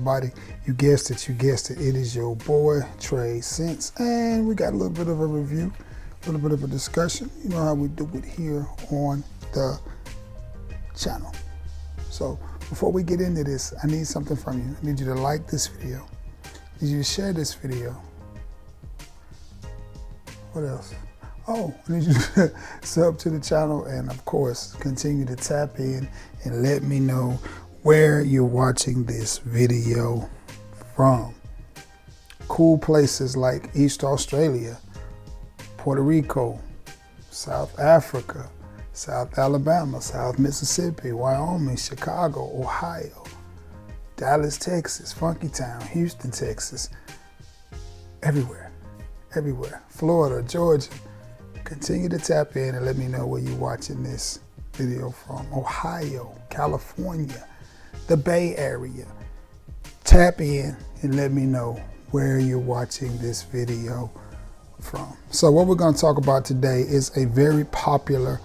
everybody? You guessed it, it is your boy Trey Sense, and we got a little bit of a review, a little bit of a discussion. You know how we do it here on the channel. So before we get into this, I need something from you. I need you to like this video. I need you to share this video. What else? Oh, I need you to sub to the channel, and of course, continue to tap in and let me know where you're watching this video from. Cool places like East Australia, Puerto Rico, South Africa, South Alabama, South Mississippi, Wyoming, Chicago, Ohio, Dallas, Texas, Funky Town, Houston, Texas, everywhere, Florida, Georgia. Continue to tap in and let me know where you're watching this video from. Ohio, California, the Bay Area. Tap in and let me know where you're watching this video from. So what we're going to talk about today is a very popular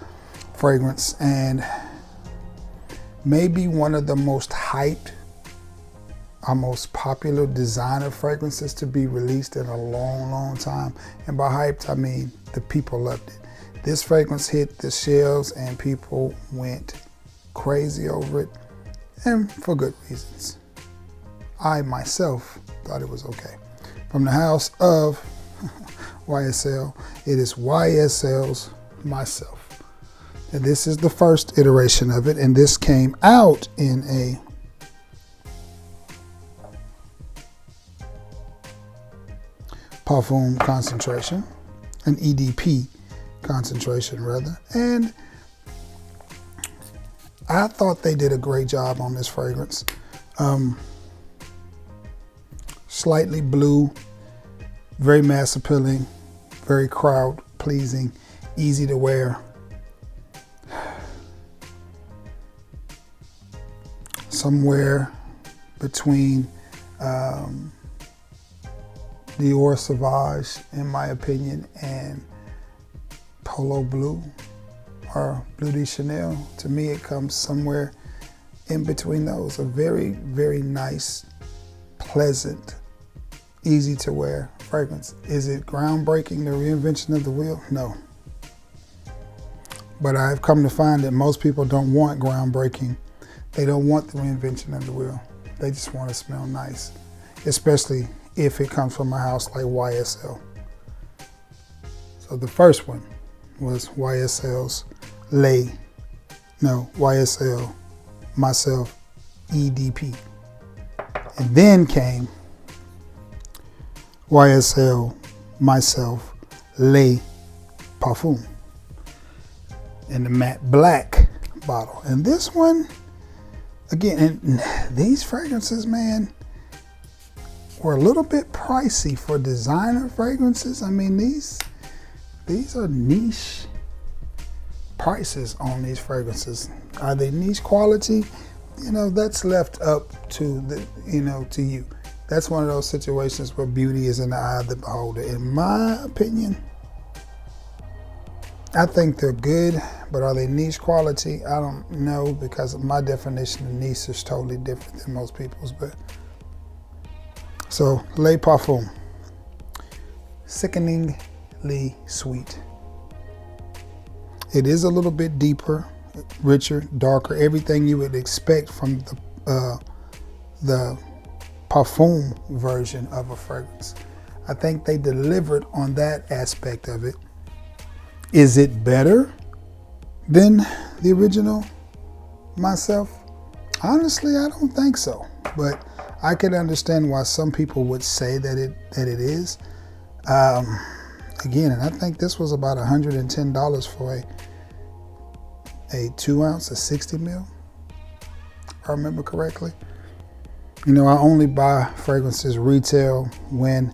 fragrance, and maybe one of the most hyped, our most popular designer fragrances to be released in a long time. And by hyped, I mean the people loved it. This fragrance hit the shelves and people went crazy over it, and for good reasons. I myself thought it was okay. From the house of YSL, it is YSL's Myself. And this is the first iteration of it, and this came out in a Parfum concentration, an EDP concentration rather, and I thought they did a great job on this fragrance. Slightly blue, very mass appealing, very crowd pleasing, easy to wear. Somewhere between Dior Sauvage, in my opinion, and Polo Blue or Bleu de Chanel. To me, it comes somewhere in between those. A very, very nice, pleasant, easy to wear fragrance. Is it groundbreaking, the reinvention of the wheel? No. But I've come to find that most people don't want groundbreaking. They don't want the reinvention of the wheel. They just want to smell nice, especially if it comes from a house like YSL. So the first one was YSL Myself EDP. And then came YSL Myself Le Parfum in the matte black bottle. And this one, again, and these fragrances, man, were a little bit pricey for designer fragrances. I mean, these are niche prices on these fragrances. Are they niche quality? You know, that's left up to to you. That's one of those situations where beauty is in the eye of the beholder. In my opinion, I think they're good, but are they niche quality? I don't know, because my definition of niche is totally different than most people's. But so, Le Parfum, sickeningly sweet. It is a little bit deeper, richer, darker, everything you would expect from the Parfum version of a fragrance. I think they delivered on that aspect of it. Is it better than the original Myself? Honestly, I don't think so, but I can understand why some people would say that it is. Again, and I think this was about $110 for a 2 ounce, a 60 ml, if I remember correctly. You know, I only buy fragrances retail when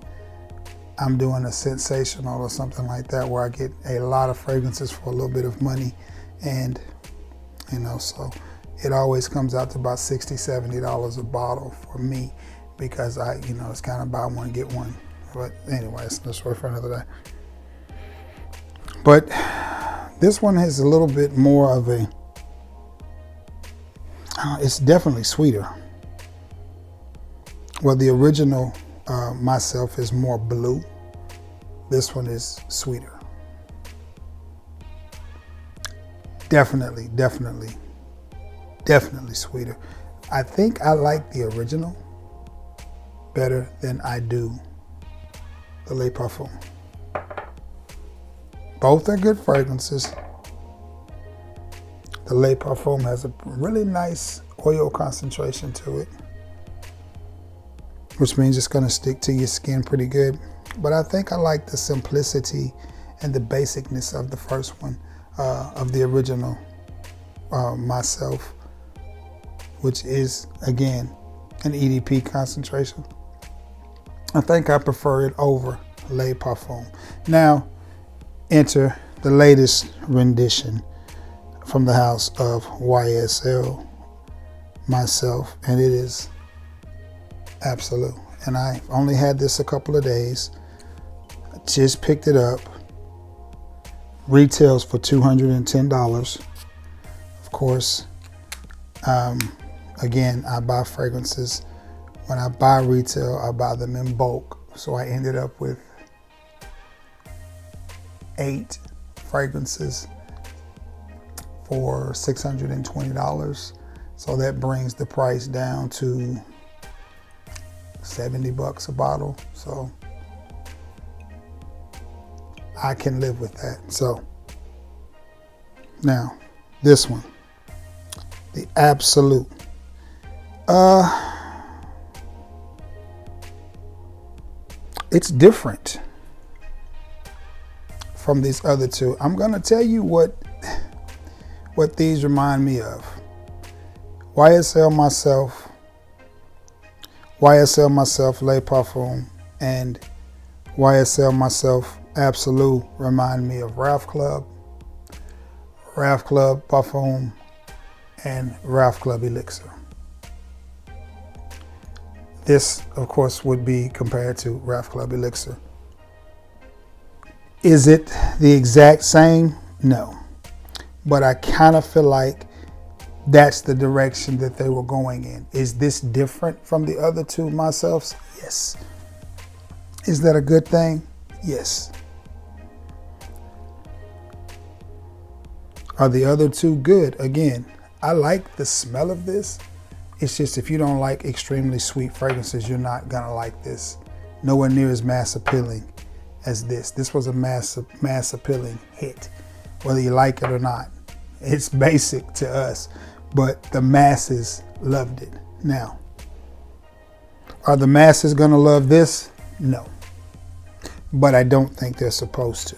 I'm doing a sensational or something like that, where I get a lot of fragrances for a little bit of money. And, you know, so it always comes out to about $60, $70 a bottle for me, because it's kind of buy one, get one. But anyway, it's no story for another day. But this one has a little bit more of a, it's definitely sweeter. Well, the original Myself is more blue. This one is sweeter. Definitely sweeter. I think I like the original better than I do the Le Parfum. Both are good fragrances. The Le Parfum has a really nice oil concentration to it, which means it's going to stick to your skin pretty good. But I think I like the simplicity and the basicness of the first one, of the original Myself, which is, again, an EDP concentration. I think I prefer it over Le Parfum. Now, enter the latest rendition from the house of YSL Myself, and it is Absolute. And I only had this a couple of days. I just picked it up. Retails for $210. Of course, again, I buy fragrances. When I buy retail, I buy them in bulk. So I ended up with 8 fragrances for $620. So that brings the price down to $70 a bottle. So I can live with that. So now this one, the Absolute. It's different from these other two. I'm gonna tell you what these remind me of. YSL Myself, YSL Myself Le Parfum, and YSL Myself Absolute remind me of Ralph Club Parfum, and Ralph Club Elixir. This, of course, would be compared to Ralph Club Elixir. Is it the exact same? No. But I kind of feel like that's the direction that they were going in. Is this different from the other two Myselfs? Yes. Is that a good thing? Yes. Are the other two good? Again, I like the smell of this. It's just if you don't like extremely sweet fragrances, you're not gonna like this. Nowhere near as mass appealing as this. This was a mass appealing hit, whether you like it or not. It's basic to us, but the masses loved it. Now, are the masses gonna love this? No, but I don't think they're supposed to.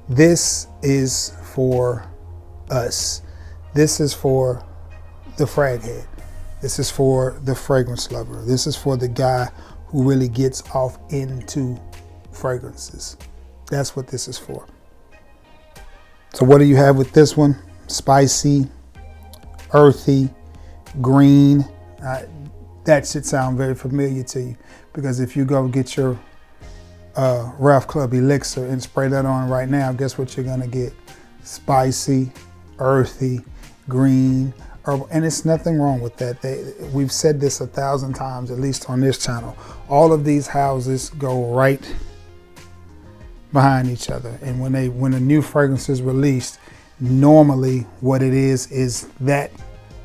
This is for us. This is for the frag head. This is for the fragrance lover. This is for the guy who really gets off into fragrances. That's what this is for. So what do you have with this one? Spicy, earthy, green. That should sound very familiar to you, because if you go get your Ralph Club Elixir and spray that on right now, guess what you're gonna get? Spicy, earthy, green, herbal. And it's nothing wrong with that. We've said this 1,000 times, at least on this channel. All of these houses go right behind each other. And when a new fragrance is released, normally what it is that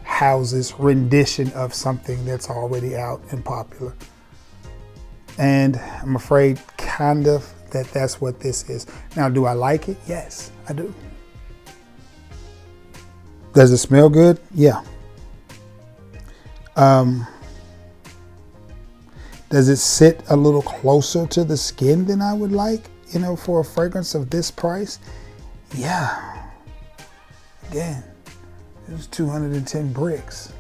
house's rendition of something that's already out and popular. And I'm afraid kind of that's what this is. Now, do I like it? Yes, I do. Does it smell good? Yeah. Does it sit a little closer to the skin than I would like, for a fragrance of this price? Yeah. Again, it was 210 bricks.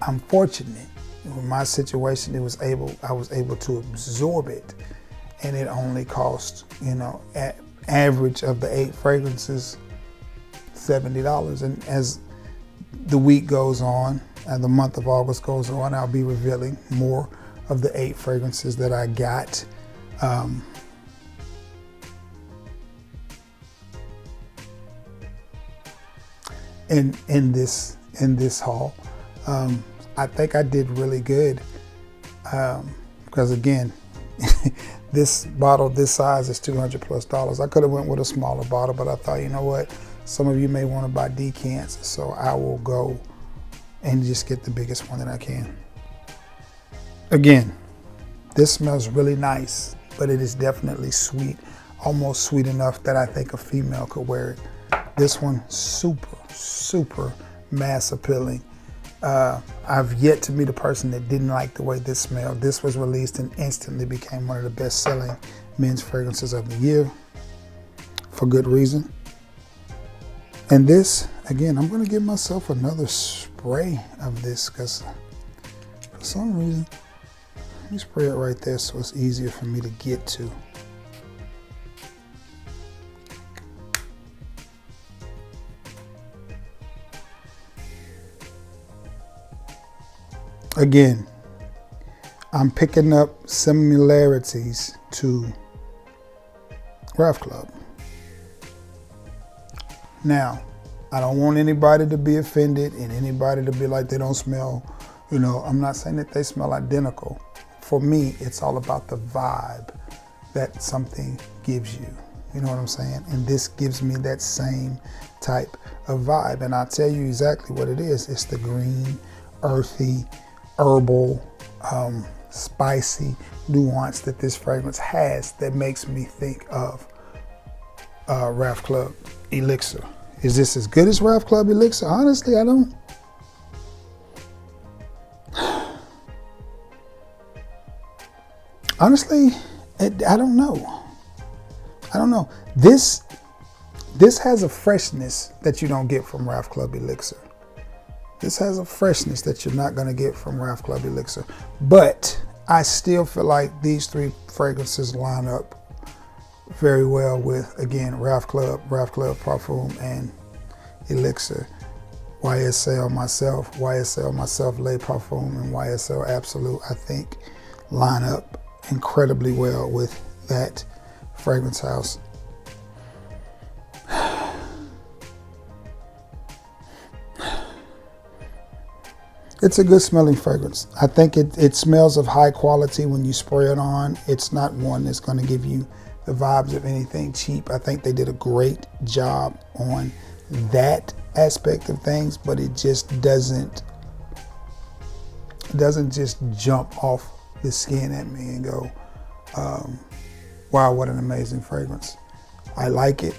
I'm fortunate. In my situation, I was able to absorb it, and it only cost, average of the 8 fragrances, $70. And as the week goes on and the month of August goes on, I'll be revealing more of the 8 fragrances that I got. In this haul. I think I did really good. Because again, this bottle this size is $200+. I could have went with a smaller bottle, but I thought, you know what, some of you may want to buy decants, so I will go and just get the biggest one that I can. Again, this smells really nice, but it is definitely sweet, almost sweet enough that I think a female could wear it. This one, super mass appealing. I've yet to meet a person that didn't like the way this smelled. This was released and instantly became one of the best selling men's fragrances of the year for good reason. And this, again, I'm gonna give myself another spray of this because for some reason, let me spray it right there so it's easier for me to get to. Again, I'm picking up similarities to Raf Club. Now, I don't want anybody to be offended and anybody to be like they don't smell, you know, I'm not saying that they smell identical. For me, it's all about the vibe that something gives you. You know what I'm saying? And this gives me that same type of vibe. And I'll tell you exactly what it is. It's the green, earthy, herbal, spicy nuance that this fragrance has that makes me think of Raf Club Elixir. Is this as good as Raf Club Elixir? Honestly, I don't. Honestly, I don't know. I don't know. This has a freshness that you don't get from Raf Club Elixir. This has a freshness that you're not going to get from Raf Club Elixir. But I still feel like these three fragrances line up very well with, again, Raf Club Parfum, and Elixir. YSL Myself Le Parfum, and YSL Absolute, I think, line up incredibly well with that fragrance house. It's a good smelling fragrance. I think it smells of high quality when you spray it on. It's not one that's going to give you the vibes of anything cheap. I think they did a great job on that aspect of things, but it just doesn't just jump off the skin at me and go, wow, what an amazing fragrance. I like it.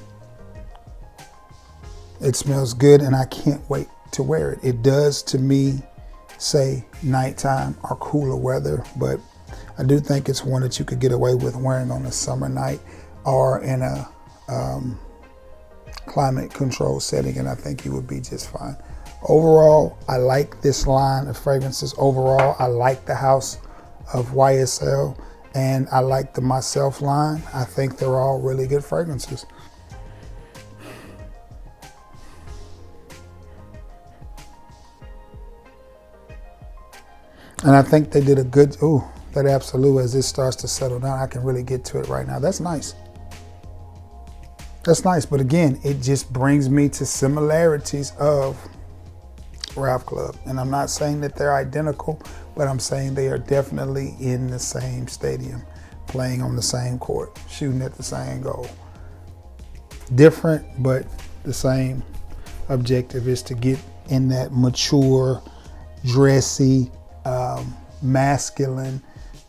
It smells good and I can't wait to wear it. It does, to me, say nighttime or cooler weather, but I do think it's one that you could get away with wearing on a summer night or in a climate control setting, and I think you would be just fine. Overall, I like this line of fragrances. Overall, I like the house of YSL and I like the Myself line. I think they're all really good fragrances. And I think they did a good, that Absolute, as it starts to settle down, I can really get to it right now. That's nice. That's nice, but again, it just brings me to similarities of Raf Club. And I'm not saying that they're identical, but I'm saying they are definitely in the same stadium, playing on the same court, shooting at the same goal. Different, but the same objective is to get in that mature, dressy, masculine,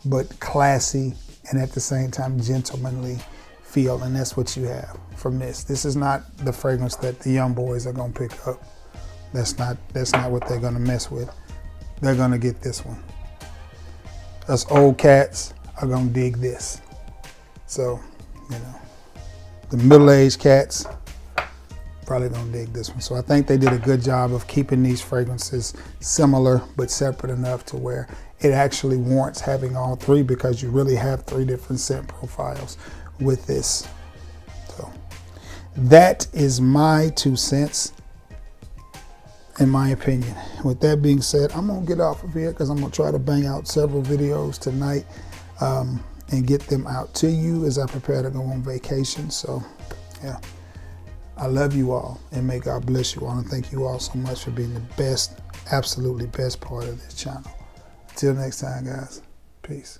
but classy, and at the same time gentlemanly feel, and that's what you have from this. This is not the fragrance that the young boys are gonna pick up. That's not what they're gonna mess with. They're gonna get this one. Us old cats are gonna dig this. So, you know, the middle-aged cats probably gonna dig this one. So I think they did a good job of keeping these fragrances similar but separate enough to where it actually warrants having all three, because you really have three different scent profiles with this. So that is my 2 cents, in my opinion. With that being said, I'm gonna get off of here because I'm gonna try to bang out several videos tonight and get them out to you as I prepare to go on vacation. So yeah, I love you all and may God bless you all, and thank you all so much for being the best, absolutely best part of this channel. Until next time, guys. Peace.